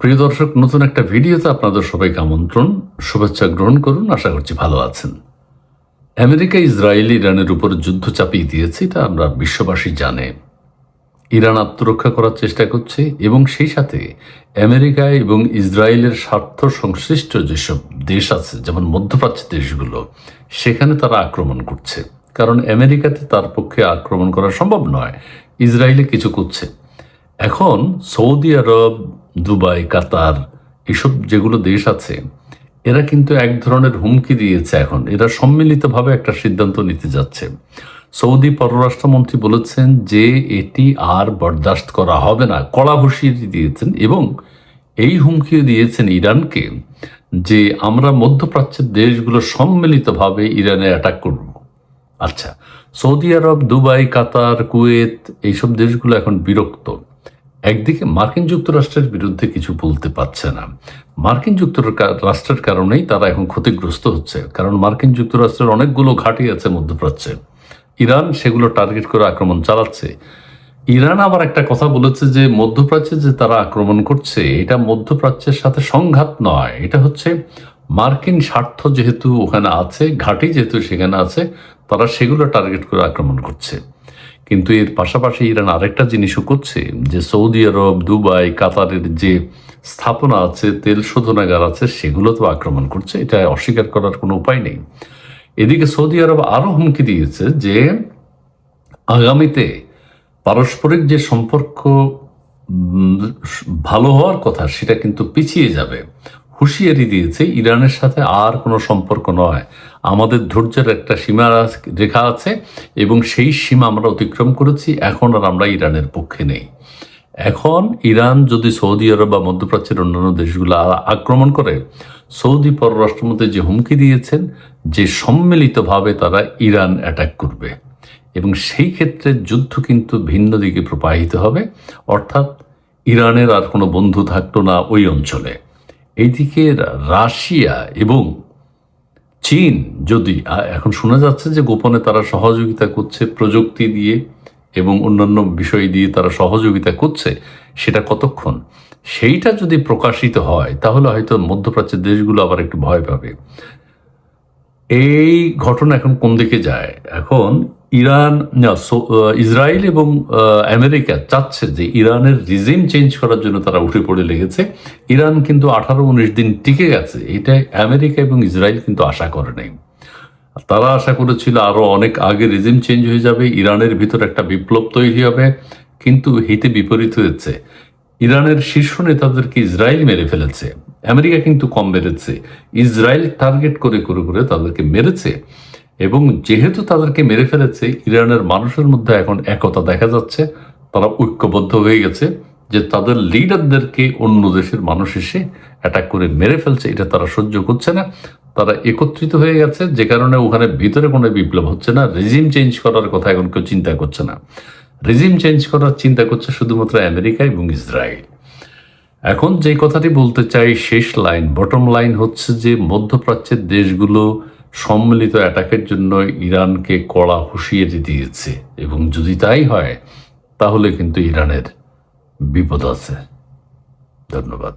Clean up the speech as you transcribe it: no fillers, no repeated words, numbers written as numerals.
প্রিয় দর্শক, নতুন একটা ভিডিওতে আপনাদের সবাইকে আমন্ত্রণ, শুভেচ্ছা গ্রহণ করুন। আশা করছি ভালো আছেন। আমেরিকা ইসরায়েল ইরানের উপর যুদ্ধ চাপিয়ে দিয়েছে, এটা আমরা বিশ্ববাসী জানে। ইরান আত্মরক্ষা করার চেষ্টা করছে এবং সেই সাথে আমেরিকা এবং ইসরায়েলের স্বার্থ সংশ্লিষ্ট যেসব দেশ আছে, যেমন মধ্যপ্রাচ্যের দেশগুলো, সেখানে তারা আক্রমণ করছে। কারণ আমেরিকাতে তার পক্ষে আক্রমণ করা সম্ভব নয়, ইসরায়েলে কিছু করছে। এখন সৌদি আরব, দুবাই, কাতার, এসব যেগুলো দেশ আছে, এরা কিন্তু এক ধরনের হুমকি দিয়েছে। এখন এরা সম্মিলিতভাবে একটা সিদ্ধান্ত নিতে যাচ্ছে। সৌদি পররাষ্ট্রমন্ত্রী বলেছেন যে এটি আর বরদাস্ত করা হবে না, কড়া হুঁশিয়ারি দিয়েছেন এবং এই হুমকিও দিয়েছেন ইরানকে যে আমরা মধ্যপ্রাচ্যের দেশগুলো সম্মিলিতভাবে ইরানে অ্যাটাক করব। আচ্ছা, সৌদি আরব, দুবাই, কাতার, কুয়েত, এইসব দেশগুলো এখন বিরক্ত। একদিকে মার্কিন যুক্তরাষ্ট্রের বিরুদ্ধে কিছু বলতে পারছে না। মার্কিন যুক্তরাষ্ট্রের কারণেই তারা এখন ক্ষতিগ্রস্ত হচ্ছে, কারণ মার্কিন যুক্তরাষ্ট্রের অনেকগুলো ঘাঁটি আছে মধ্যপ্রাচ্যে। ইরান সেগুলো টার্গেট করে আক্রমণ চালাচ্ছে। ইরান আবার একটা কথা বলেছে যে মধ্যপ্রাচ্যে যে তারা আক্রমণ করছে, এটা মধ্যপ্রাচ্যের সাথে সংঘাত নয়, এটা হচ্ছে মার্কিন স্বার্থ যেহেতু ওখানে আছে, ঘাঁটি যেহেতু সেখানে আছে, তারা সেগুলো টার্গেট করে আক্রমণ করছে। কিন্তু এর পাশাপাশি ইরান আরেকটা জিনিসও করছে, যে সৌদি আরব, দুবাই, কাতারের যে স্থাপনা আছে, তেল শোধনাগার আছে, সেগুলো তো আক্রমণ করছে, এটা অস্বীকার করার কোনো উপায় নেই। এদিকে সৌদি আরব আরও হুমকি দিয়েছে যে আগামীতে পারস্পরিক যে সম্পর্ক ভালো হওয়ার কথা, সেটা কিন্তু পিছিয়ে যাবে। হুঁশিয়ারি দিয়েছে ইরানের সাথে আর কোনো সম্পর্ক নয়, আমাদের ধৈর্যের একটা সীমা রেখা আছে এবং সেই সীমা আমরা অতিক্রম করেছি, এখন আর আমরা ইরানের পক্ষে নেই। এখন ইরান যদি সৌদি আরব বা মধ্যপ্রাচ্যের অন্যান্য দেশগুলো আক্রমণ করে, সৌদি পররাষ্ট্রমন্ত্রী যে হুমকি দিয়েছেন যে সম্মিলিতভাবে তারা ইরান অ্যাটাক করবে এবং সেই ক্ষেত্রে যুদ্ধ কিন্তু ভিন্ন দিকে প্রবাহিত হবে, অর্থাৎ ইরানের আর কোনো বন্ধু থাকতো না ওই অঞ্চলে। এইদিকে রাশিয়া এবং চীন যদি এখন শোনা যাচ্ছে যে গোপনে তারা সহযোগিতা করছে প্রযুক্তি দিয়ে এবং অন্যান্য বিষয় দিয়ে তারা সহযোগিতা করছে, সেটা কতক্ষণ, সেইটা যদি প্রকাশিত হয় তাহলে হয়তো মধ্যপ্রাচ্যের দেশগুলো আবার একটু ভয় পাবে। এই ঘটনা এখন কোন দিকে যায়? এখন ইসরায়েল এবং আমেরিকা চাচ্ছে যে ইরানের রিজিম চেঞ্জ করার জন্য তারা উঠে পড়ে লেগেছে। ইরান কিন্তু 18-19 দিন টিকে গেছে, এটা আমেরিকা এবং ইসরায়েল কিন্তু আশা করে নাই। তারা আশা করেছিল আরো অনেক আগে রিজিম চেঞ্জ হয়ে যাবে, ইরানের ভিতর একটা বিপ্লব তৈরি হবে, কিন্তু হিতে বিপরীত হয়েছে। ইরানের শীর্ষ নেতাদেরকে ইসরায়েল মেরে ফেলেছে, আমেরিকা কিন্তু কম মেরেছে। ইসরায়েল টার্গেট করে করে করে তাদেরকে মেরেছে এবং যেহেতু তাদেরকে মেরে ফেলেছে, ইরানের মানুষের মধ্যে এখন একতা দেখা যাচ্ছে, তারা ঐক্যবদ্ধ হয়ে গেছে যে তাদের লিডারদেরকে অন্য দেশের মানুষ এসে অ্যাটাক করে মেরে ফেলছে, এটা তারা সহ্য করছে না। তারা একত্রিত হয়ে গেছে, যে কারণে ওখানে ভিতরে কোনো বিপ্লব হচ্ছে না, রেজিম চেঞ্জ করার কথা এখন কেউ চিন্তা করছে না। রেজিম চেঞ্জ করার চিন্তা করছে শুধুমাত্র আমেরিকা এবং ইসরায়েল। এখন যে কথাটি বলতে চাই, শেষ লাইন, বটম লাইন হচ্ছে যে মধ্যপ্রাচ্যের দেশগুলো সম্মিলিত অ্যাটাকের জন্য ইরানকে কড়া হুঁশিয়ারি দিয়েছে এবং যদি তাই হয় তাহলে কিন্তু ইরানের বিপদ আছে। ধন্যবাদ।